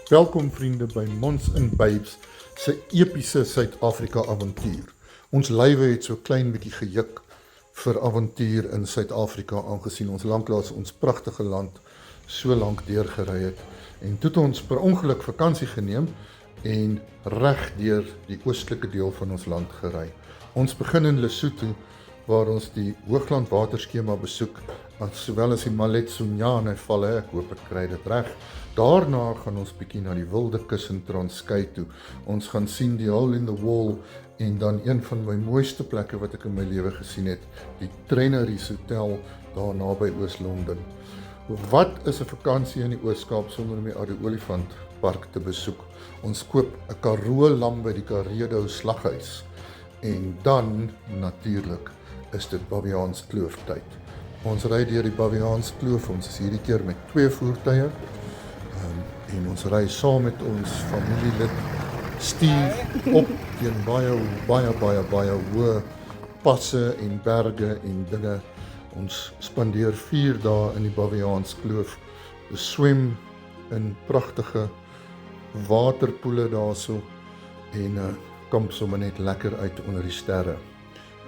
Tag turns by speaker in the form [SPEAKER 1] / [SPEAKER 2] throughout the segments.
[SPEAKER 1] Welkom vriende by Mons en Babes se epiese Suid-Afrika avontuur. Ons lywe het so klein bietjie gejuk vir avontuur in Suid-Afrika, aangesien ons lanklaas ons pragtige land so lank deurgery het. En toe het ons per ongeluk vakansie geneem en reg deur die oostelike deel van ons land gery. Ons begin in Lesotho, waar ons die Hoogland waterskema besoek, sowel as die Mallet-Sonyane valle, ek hoop ek kry dit reg. Daarna gaan ons bietjie na die wilde kus in Transkei toe. Ons gaan sien die Hole in the Wall en dan een van my mooiste plekke wat ek in my lewe gesien het, die Treneries Hotel daar naby Oos-London. Wat is 'n vakansie in die Oos-Kaap sonder om die Oude Olifant Park te besoek? Ons koop 'n Karoo lam by die Karedo slaghuis en dan natuurlik is dit Baviaanskloof tyd. Ons ry deur die Baviaanskloof, ons is hierdie keer met 2 voertuie en ons ry saam met ons familielid Steve op teen baie hoë passe en berge en dinge. Ons spandeer 4 dae in die Baviaanskloof, swem in pragtige waterpoele daarso en kamp sommer net lekker uit onder die sterre.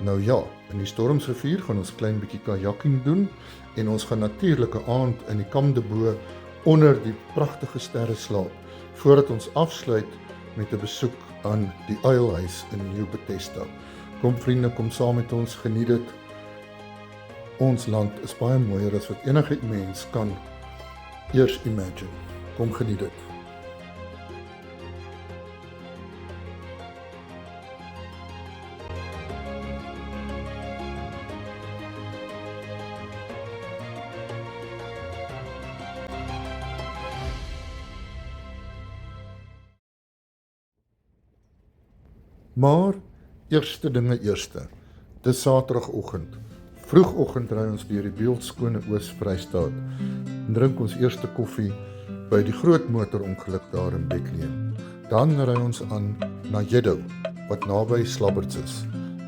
[SPEAKER 1] Nou ja, in die Stormsrivier gaan ons klein bietjie kajakking doen en ons gaan natuurlik 'n aand in die Kam de Bo onder die pragtige sterre slaap, voordat ons afsluit met 'n besoek aan die Uilhuis in New Bethesda. Kom vriende, kom saam met ons, geniet dit. Ons land is baie mooier as wat enige mens kan eers imagine. Kom geniet dit. Maar, eerste dinge eerste. Dis Saterdagoggend. Vroegoggend ry ons deur die beeldskone Oos-Vrystaat en drink ons eerste koffie by die groot motorongeluk daar in Bethlehem. Dan ry ons aan na Jeddo, wat naby Slabberts is.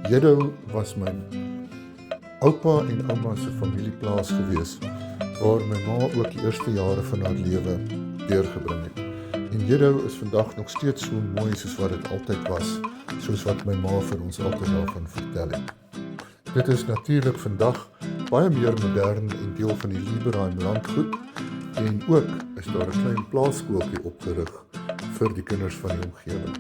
[SPEAKER 1] Jeddo was my oupa en ouma se familieplaas gewees, waar my ma ook die eerste jare van haar lewe deurgebring het. En Jeddo is vandag nog steeds so mooi soos wat dit altyd was, soos wat my ma vir ons altyd daarvan vertel het. Dit is natuurlik vandag baie meer modern en deel van die Liberheim landgoed en ook is daar 'n klein plaaskooltjie opgerig vir die kinders van die omgewing.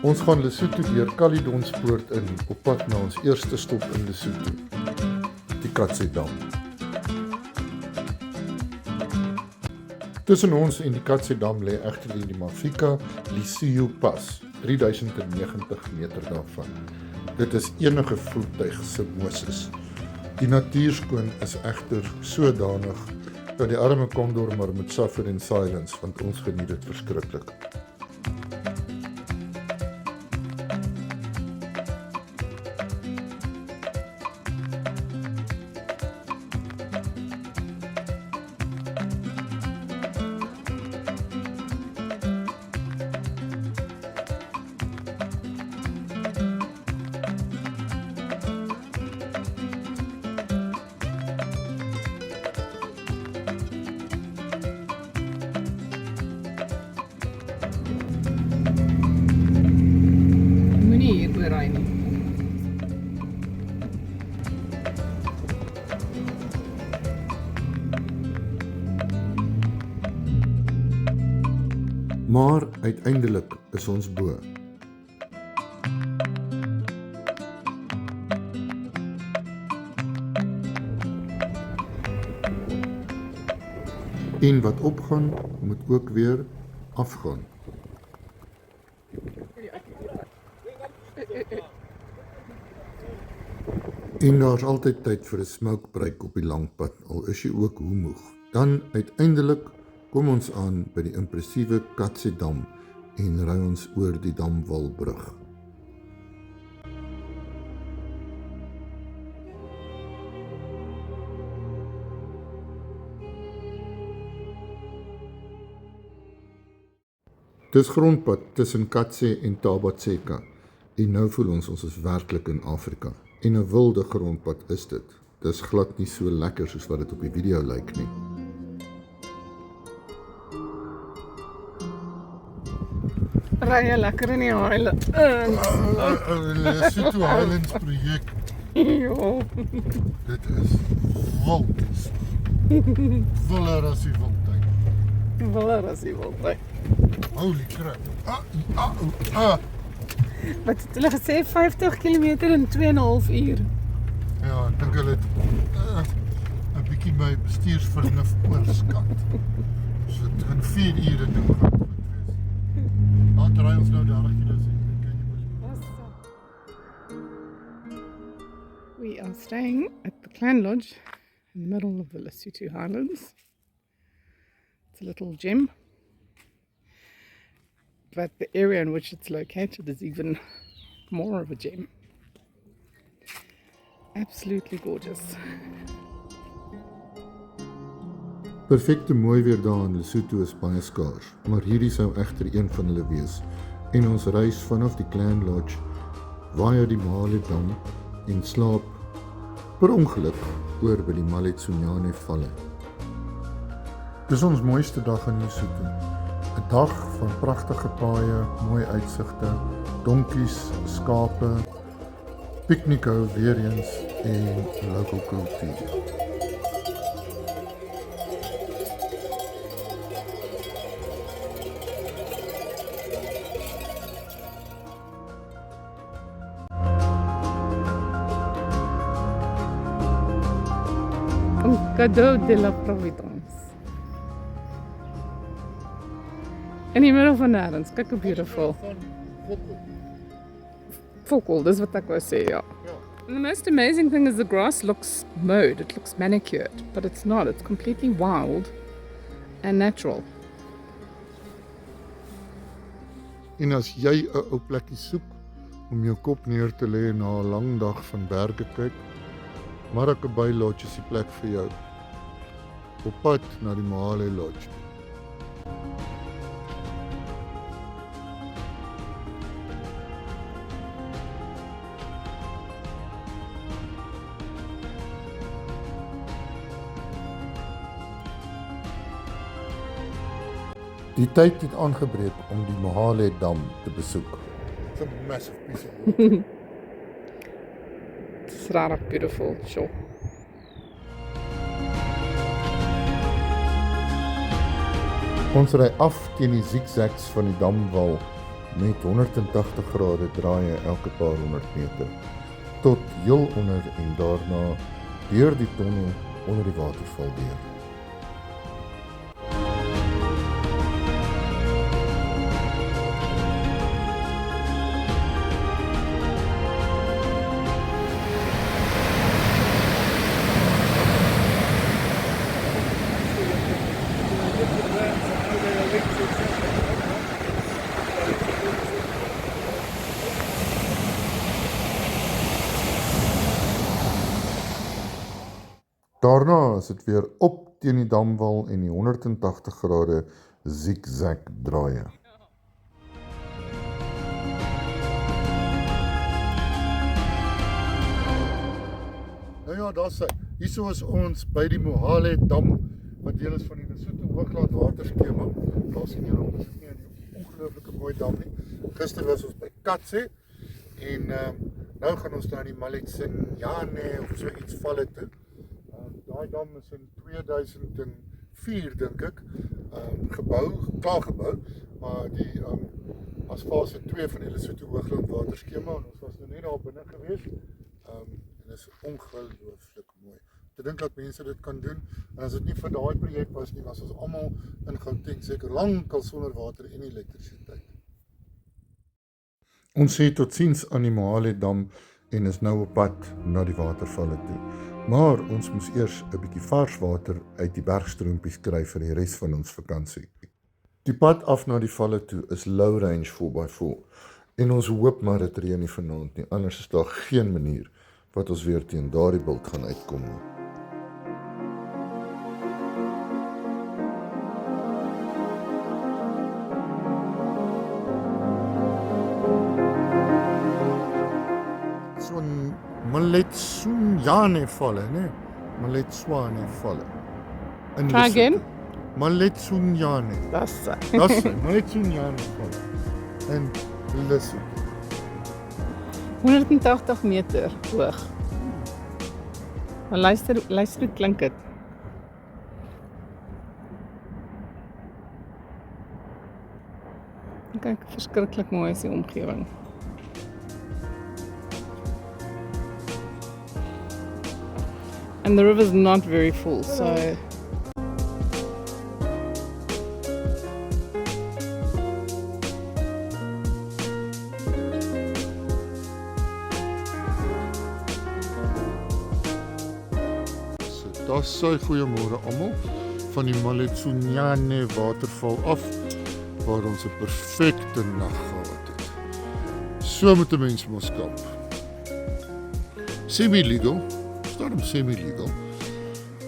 [SPEAKER 1] Ons gaan Lesotho deur Caledonspoort in op pad na ons eerste stop in Lesotho, die Katse-dam. Tussen ons en die Katse-dam lê egter die Mafika Lisio Pas, 3090 meter daarvan. Dit is enige voertuig se Moses. Die natuurskoon is egter sodanig dat die arme kondor maar moet suffer in silence, want ons geniet dit verskriklik. Maar uiteindelik is ons bo. En wat opgaan, moet ook weer afgaan. En daar's altyd tyd vir 'n smoke break op die lang pad, al is jy ook hoe moeg. Dan uiteindelik kom ons aan by die impressiewe Katse-dam en ry ons oor die Damwalbrug. Dis grondpad tussen Katse en Thaba-Tseka en nou voel ons is werklik in Afrika en 'n wilde grondpad is dit. dis glad nie so lekker soos wat dit op die video lyk nie.
[SPEAKER 2] Ry jy lekker in die Highlands?
[SPEAKER 1] Lesotho Highlands projek,
[SPEAKER 2] Ja.
[SPEAKER 1] dit is wild. Willer as die wildtuin.
[SPEAKER 2] Willer as die wildtuin.
[SPEAKER 1] Holy crap.
[SPEAKER 2] Wat het hulle gesê? 50 km in 2,5 uur.
[SPEAKER 1] Ja, ek dink hulle het 'n bietjie my bestuursvernuf oorskat. So dit gaan 4 ure ding gaan goed wees. Laat ry ons nou 30 km.
[SPEAKER 2] We are staying at the Clan Lodge in the middle of the Lesotho Highlands. It's a little gem. But the area in which it's located is even more of a gem. Absolutely gorgeous.
[SPEAKER 1] Perfekte mooi weer daar in Lesotho is baie skaars, maar hierdie sou egter een van hulle wees. En ons reis vanaf die Clan Lodge via die Mahale Dam en slaap per ongeluk oor by die Maletsonyane valle. Dis ons mooiste dag in Lesotho. 'n Dag van pragtige paaie, mooi uitsigte, donkies, skape, piknikhou weer eens en local kultuur.
[SPEAKER 2] Un cadeau de la Providence. In die middel van nêrens. Kyk hoe beautiful. Fokol, dis wat ek wou sê, ja. And the most amazing thing is the grass looks mowed, it looks manicured, but it's not. It's completely wild and natural.
[SPEAKER 1] En as jy 'n ou plekkie soek om jou kop neer te lê na 'n lang dag van berge kyk, Maracaibo Lodge is die plek vir jou. Op pad na die Mahale Lodge. Die tyd het aangebreek om die Mahale Dam te besoek. It's a massive piece of water.
[SPEAKER 2] It's rather beautiful, sure.
[SPEAKER 1] Ons ry af teen die zigzags van die damwal met 180 grade draaie elke paar honderd meter tot heel onder en daarna deur die tonnel onder die waterval deur. Daarna is dit weer op teen die damwal en die 180 grade zigzag draaie. Nou ja, daar sê, hierso is ons by die Mahale Dam, wat deel is van die Lesotho Hoogland waterskema. Daar sien jy nog nie die ongelooflike mooi dam nie. Gister was ons by Katse en nou gaan ons na die Maletsonyane of so iets valle toe. Daai dam is in 2004 dink ek klaar gebou, maar die as fase 2 van die Lesotho Hoogland waterskema en ons was nou net daar binne gewees. En dit is ongelooflik mooi. Te dink dat mense dit kan doen, en as dit nie vir daai projek was nie, was ons almal in Gauteng seker lankal sonder water en elektrisiteit. Ons sê totsiens aan die Mahale Dam en is nou op pad na die watervalle toe. Maar ons moes eers 'n bietjie vars water uit die bergstroompies kry vir die res van ons vakansie. Die pad af na die valle toe is low range 4x4 en ons hoop maar dit reën nie vanaand nie, anders is daar geen manier wat ons weer teen daardie bult gaan uitkom nie. Maletsuniane valle, né? Maletswane valle. In
[SPEAKER 2] Try again.
[SPEAKER 1] Lesotho. Maletsuniane.
[SPEAKER 2] That's
[SPEAKER 1] Dis hy, Maletsuniane valle. In Lesotho.
[SPEAKER 2] 180 meter hoog. Maar luister hoe klink dit. Kyk, verskriklik mooi is die omgewing. And the river's not very full, so
[SPEAKER 1] Daar sê goeiemôre almal van die Maletsuniane waterval af waar ons 'n perfekte nag gehad het. So moet 'n mens mos kamp. Semi-legal, storm semi-legal,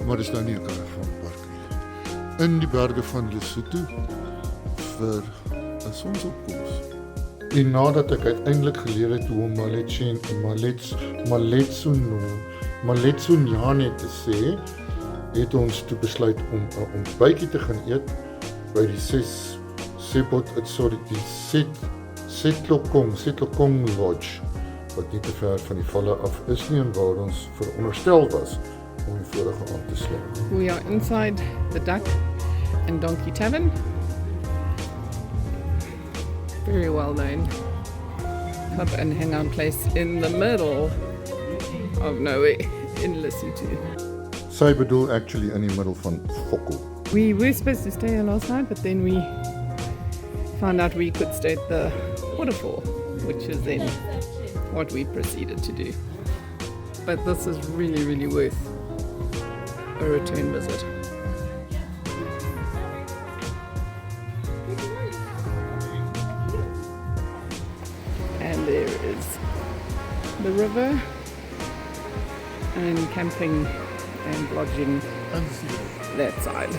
[SPEAKER 1] maar dis nou nie 'n karavanpark nie. In die berge van Lesotho vir 'n sonsopkoms. En nadat ek uiteindelik geleer het hoe om Maletsuniane te sê, het ons toe besluit om 'n ontbytjie te gaan eet by die Setlokong Lodge, wat nie te ver van die valle af is nie en waar ons veronderstel was om die vorige aand te slaap.
[SPEAKER 2] we are inside the Duck and Donkey Tavern. Very well known pub and hangout place in the middle of nowhere in Lesotho.
[SPEAKER 1] Sy bedoel actually in die middel van Fokko.
[SPEAKER 2] We were supposed to stay here last night, but then we found out we could stay at the waterfall, which is then what we proceeded to do. But this is really, really worth a return visit. And there is the river and camping and lodging that side.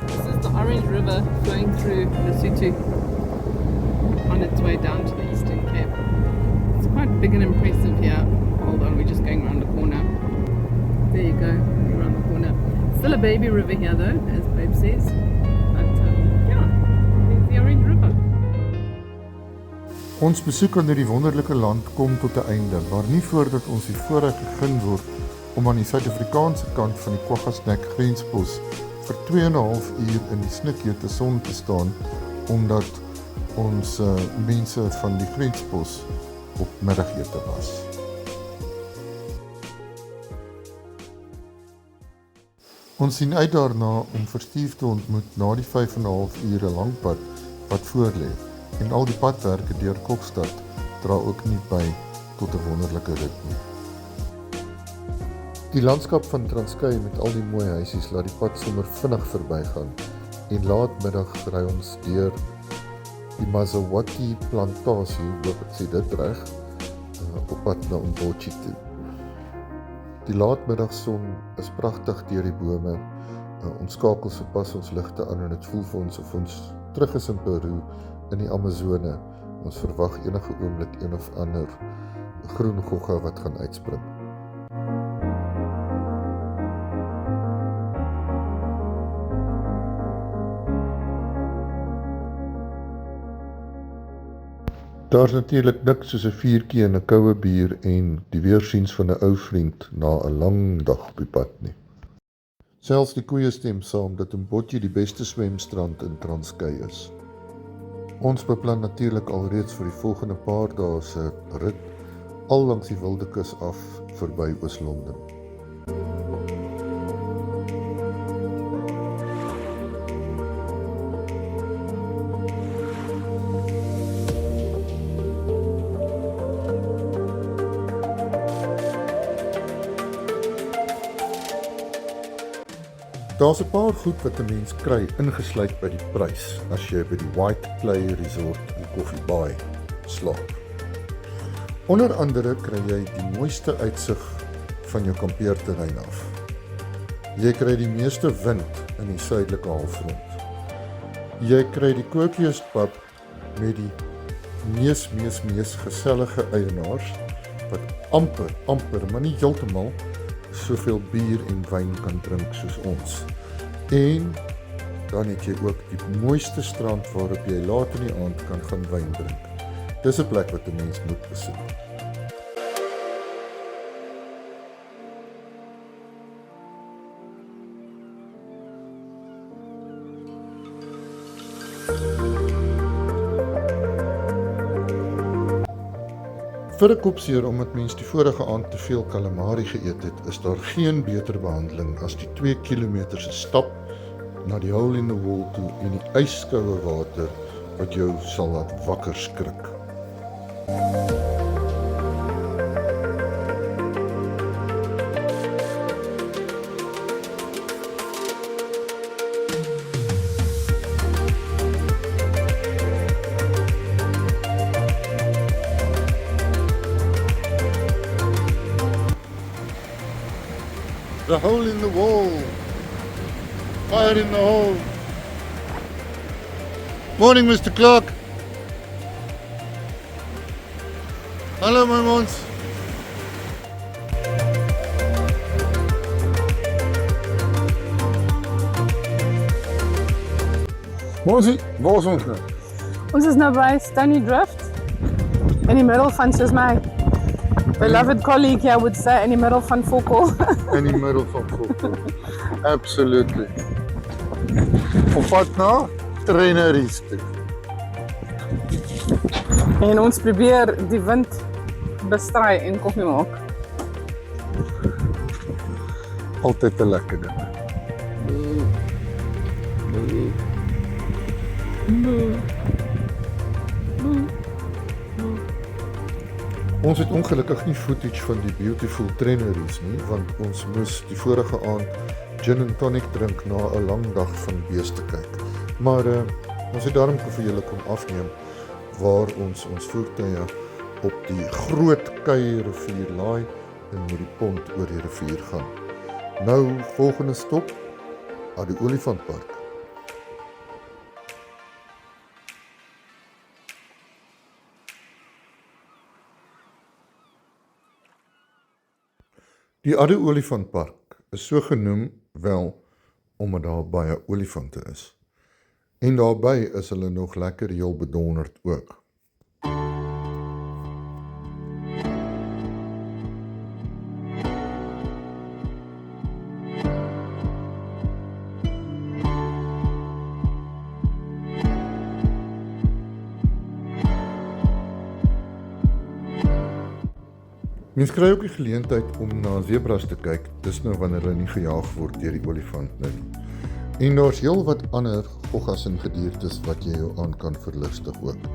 [SPEAKER 2] This is the Orange River flowing through Lesotho on its way down to the Eastern Cape. It's quite big and impressive here. Hold on, we're just going around the corner. There you go, around the corner. Still a baby river here though, as Babe says. But yeah, there's the Orange River.
[SPEAKER 1] Ons besoek aan hierdie wonderlike land kom tot 'n einde, maar nie voordat ons die voorreg gegee word om aan die Suid-Afrikaanse kant van die Kwaggasnek grenspos vir 2,5 uur in die snikhete son te staan, omdat ons mense van die grenspos op middagete was. Ons sien uit daarna om vir Steve te ontmoet na die 5,5 ure lang pad wat voorlê. En al die padwerke deur Kokstad dra ook nie by tot 'n wonderlike rit nie. Die landskap van Transkei met al die mooi huisies laat die pad sommer vinnig verbygaan en laatmiddag ry ons deur die Mazawati plantasie, hoop ek sê dit reg, op pad na Umbotchi toe. Die laatmiddagson is pragtig deur die bome. Ons skakel sopas ons ligte aan en dit voel vir ons of ons terug is in Peru in die Amazone. Ons verwag enige oomblik een of ander groen gogga wat gaan uitspring. Daar's natuurlik niks soos 'n vuurtjie en 'n koue bier en die weersiens van 'n ou vriend na 'n lang dag op die pad nie. Selfs die koeie stem saam dat Umbotchi die beste swemstrand in Transkei is. Ons beplan natuurlik alreeds vir die volgende paar dae se rit al langs die wilde kus af verby Oos-London. Daar's 'n paar goed wat 'n mens kry ingesluit by die prys as jy by die White Clay Resort in Coffee Bay slaap. Onder andere kry jy die mooiste uitsig van jou kampeerterrein af. Jy kry die meeste wind in die suidelike halfrond. Jy kry die Copious pub met die mees gesellige eienaars wat amper, maar nie heeltemal soveel bier en wyn kan drink soos ons. En dan het jy ook die mooiste strand waarop jy laat in die aand kan gaan wyn drink. Dis 'n plek wat 'n mens moet besoek. Vir 'n kopseer omdat mens die vorige aand te veel calamari geëet het, is daar geen beter behandeling as die 2 kilometer se stap na die hole in the wall toe en die ijskoue water wat jou sal laat wakker skrik. The hole in the wall. Fire in the hole. Morning, Mr. Clark. Hallo, my mons. Monsie, waar is ons nou?
[SPEAKER 2] Ons is nou by Stony Drift, in die middel van, soos my beloved colleague here would say, in die middel van Fokol.
[SPEAKER 1] In die middel van Fokol. Absolutely. Op pad na Traineries toe.
[SPEAKER 2] En ons probeer die wind bestry en koffie maak.
[SPEAKER 1] Altyd 'n lekker ding. Ons het ongelukkig nie footage van die beautiful Traineries nie, want ons moes die vorige aand gin and tonic drink na 'n lang dag van beeste kyk. Maar ons het daarom vir julle kom afneem waar ons voertuie op die groot Kei rivier laai en met die pont oor die rivier gaan. Nou volgende stop, aan die Olifantpark. Die Addo Olifantpark is so genoem wel omdat daar baie olifante is. En daarbij is hulle nog lekker heel bedonderd ook. Mens kry ook die geleentheid om na zebras te kyk, dis nou wanneer hulle nie gejaag word deur die olifant nou nie. En daar's heel wat ander goggas en gediertes wat jy jou aan kan verlustig ook.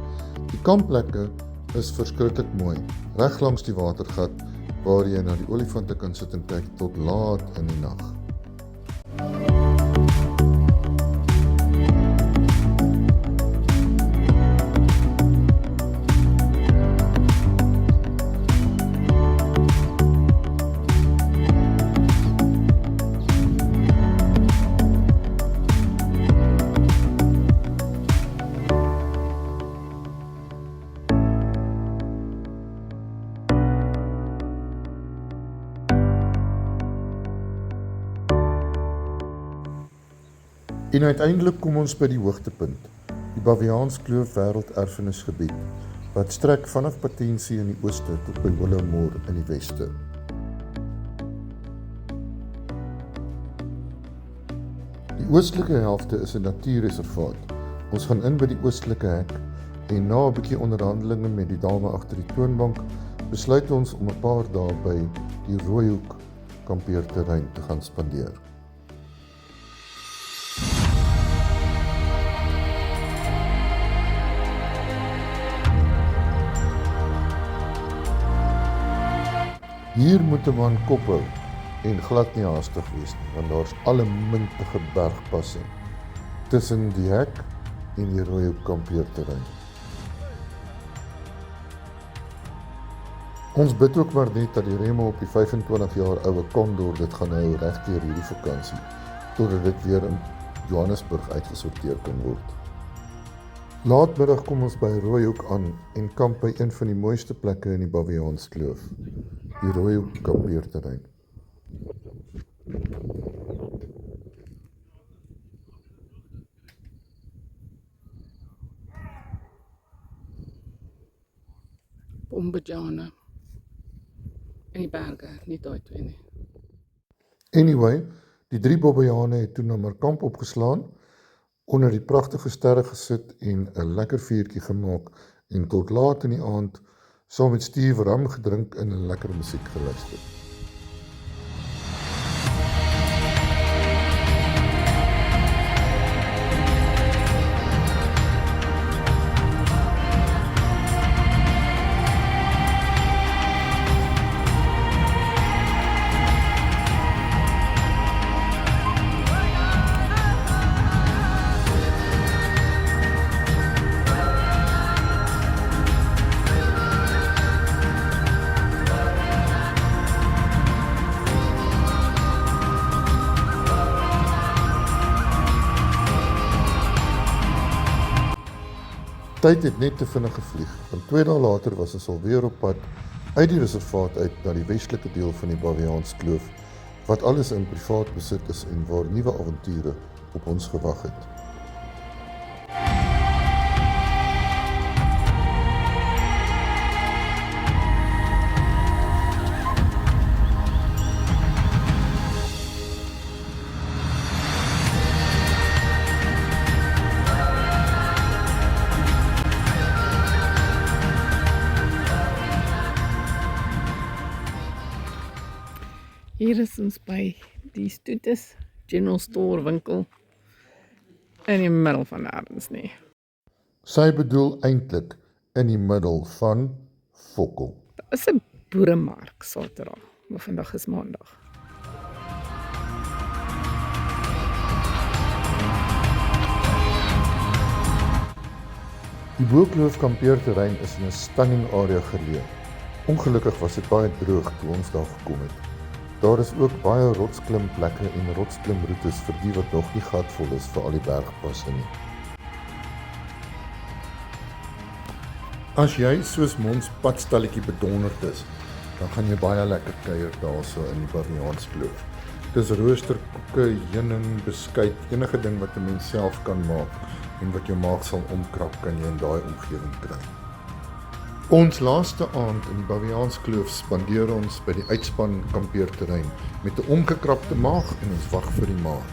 [SPEAKER 1] Die kampplekke is verskriklik mooi, reg langs die watergat, waar jy na die olifante kan sit en kyk tot laat in die nag. En uiteindelik kom ons by die hoogtepunt, die Baviaanskloof Wêrelderfenisgebied, wat strek vanaf Patensie in die ooste tot by Willowmore in die weste. Die oostelike helfte is 'n natuurreservaat. Ons gaan in by die oostelike hek en na 'n bietjie onderhandelinge met die dame agter die toonbank, besluit ons om 'n paar dae by die Rooihoek kampeerterrein te gaan spandeer. Hier moet 'n man kop hou en glad nie haastig wees nie, want daar's allemintige bergpasse tussen die hek en die Rooihoek kampeerterrein. Ons bid ook maar net dat die remme op die 25 jaar oue Condor dit gaan hou reg deur hierdie vakansie, totdat dit weer in Johannesburg uitgesorteer kan word. Laatmiddag kom ons by Rooihoek aan en kamp by een van die mooiste plekke in die Baviaanskloof, die Rooihoek kampeerterrein.
[SPEAKER 2] Bombejane. In die berge, nie daai twee nie.
[SPEAKER 1] Anyway, die 3 Bobbejane het toe na Markamp opgeslaan, onder die pragtige sterre gesit en 'n lekker vuurtjie gemaak en tot laat in die aand saam met Steve rum gedrink en 'n lekker musiek geluister. Tyd het net te vinnig gevlieg, want 2 dae later was ons alweer op pad uit die reservaat uit na die westelike deel van die Baviaanskloof, wat alles in privaat besit is en waar nuwe avonture op ons gewag het.
[SPEAKER 2] Hier is ons by die Stoetes General Store winkel in die middel van nêrens nie.
[SPEAKER 1] Sy bedoel eintlik in die middel van Fokkel.
[SPEAKER 2] Dit is 'n boeremark Saterdag, maar vandag is Maandag.
[SPEAKER 1] Die Boekloof kampeerterrein is in 'n stunning area geleë. Ongelukkig was dit baie droog toe ons daar gekom het. Daar is ook baie rotsklimplekke en rotsklimroetes vir die wat nog nie gatvol is vir al die bergpasse nie. As jy soos ons padstalletjie bedonderd is, dan gaan jy baie lekker kuier daarso in die Baviaanskloof. Dis roosterkoeke, heuning, beskuit, enige ding wat 'n mens self kan maak en wat jou maag sal omkrap, kan jy in daai omgewing kry. Ons laaste aand in die Baviaanskloof spandeer ons by die uitspan kampeerterrein met 'n omgekrapte maag en ons wag vir die maan.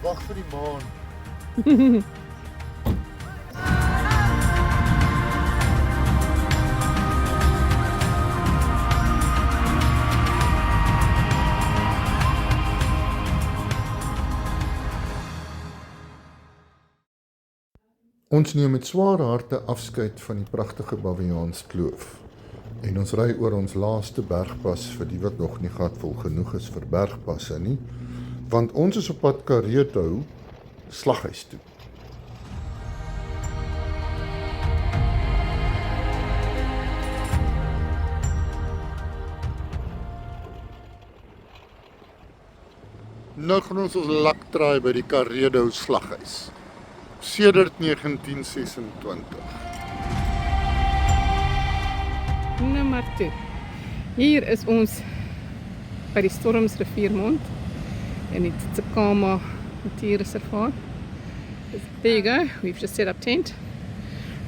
[SPEAKER 1] Wag vir die maan. Ons neem met sware harte afskeid van die pragtige Baviaanskloof en ons ry oor ons laaste bergpas vir die wat nog nie gatvol genoeg is vir bergpasse nie, want ons is op pad Karoo toe, slaghuis toe. Nou gaan ons lakdraai by die Karoo slaghuis. Sedert 1926.
[SPEAKER 2] Nou maar toe. Hier is ons by die Stormsriviermond in die Tsitsikamma Natuurreservaat. There you go, we've just set up tent.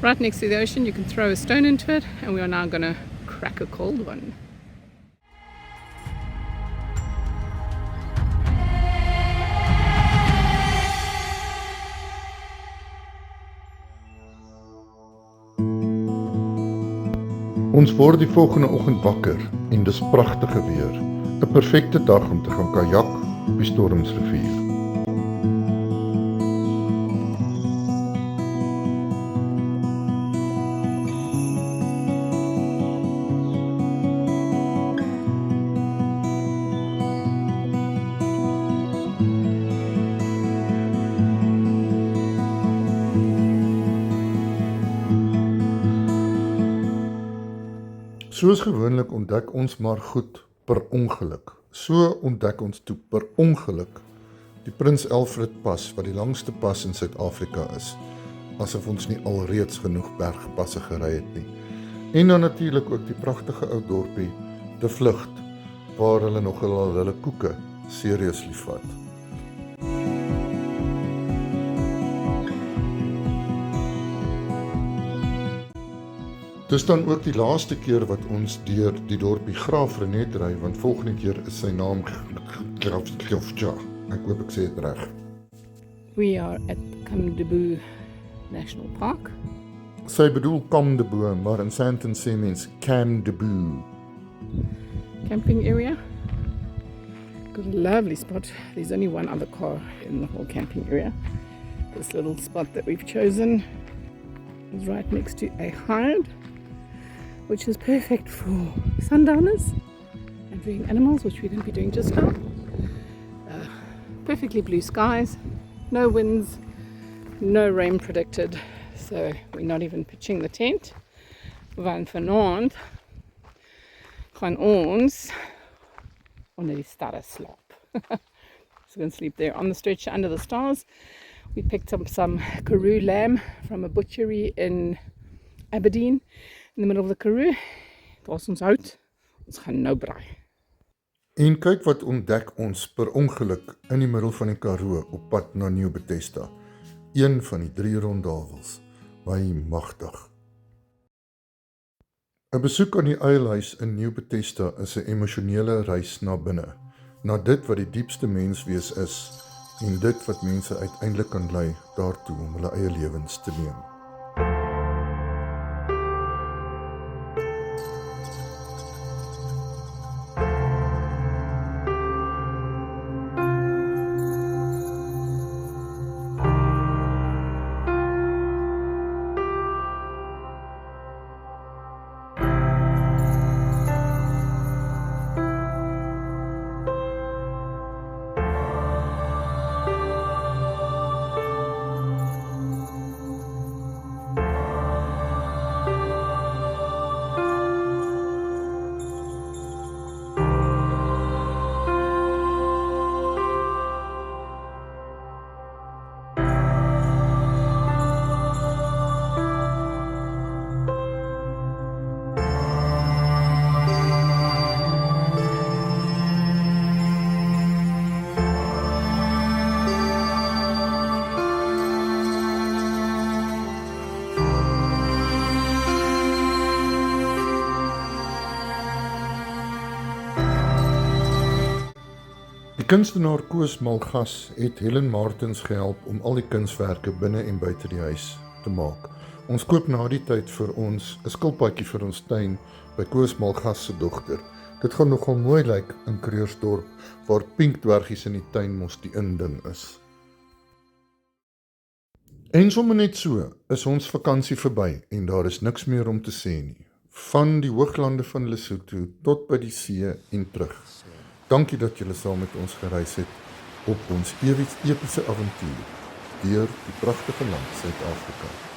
[SPEAKER 2] Right next to the ocean, you can throw a stone into it, and we are now going to crack a cold one.
[SPEAKER 1] Ons word die volgende oggend wakker en dis pragtige weer. 'n Perfekte dag om te gaan kajak op die Stormsrivier. Soos gewoonlik ontdek ons maar goed per ongeluk. So ontdek ons toe per ongeluk die Prins Alfred pas, wat die langste pas in Suid-Afrika is, asof ons nie alreeds genoeg bergpasse gery het nie. En dan natuurlik ook die pragtige ou dorpie De Vlugt, waar hulle nogal hulle koeke seriously vat. Dis dan ook die laaste keer wat ons deur die dorpie Graaf Reinet ry, want volgende keer is sy naam Graafja. Ek hoop ek sê dit reg.
[SPEAKER 2] We are at Kamdebou National Park.
[SPEAKER 1] Sy bedoel Kamdebou, maar in Sandton sê mens Kamdebou.
[SPEAKER 2] Camping area. Got a lovely spot. There's only one other car in the whole camping area. This little spot that we've chosen is right next to a hired, which is perfect for sundowners and viewing animals, which we're going to be doing just now. Perfectly blue skies, no winds, no rain predicted, so we're not even pitching the tent. Want vanaand gaan ons onder die sterre slaap. So we're going to sleep there on the stretcher under the stars. We picked up some Karoo lamb from a butchery in Aberdeen, in the middle of the Karoo. Dit was ons hout. Ons gaan nou braai.
[SPEAKER 1] En kyk wat ontdek ons per ongeluk in die middel van die Karoo op pad na New Bethesda. Een van die 3 rondawels. My magtig. 'n Besoek aan die uilhuis in New Bethesda is 'n emosionele reis na binne, na dit wat die diepste menswees is en dit wat mense uiteindelik kan lei daartoe om hulle eie lewens te neem. Die kunstenaar Koos Malgas het Helen Martens gehelp om al die kunswerke binne en buite die huis te maak. Ons koop na die tyd vir ons 'n skilpaadjie vir ons tuin by Koos Malgas se dogter. Dit gaan nogal mooi lyk in Kreursdorp, waar pink dwergies in die tuin mos die inding is. En sommer net so is ons vakansie verby en daar is niks meer om te sê nie. Van die hooglande van Lesotho tot by die see en terug. Dankie dat julle saam met ons gereis het op ons epiese avontuur deur die pragtige land Suid-Afrika.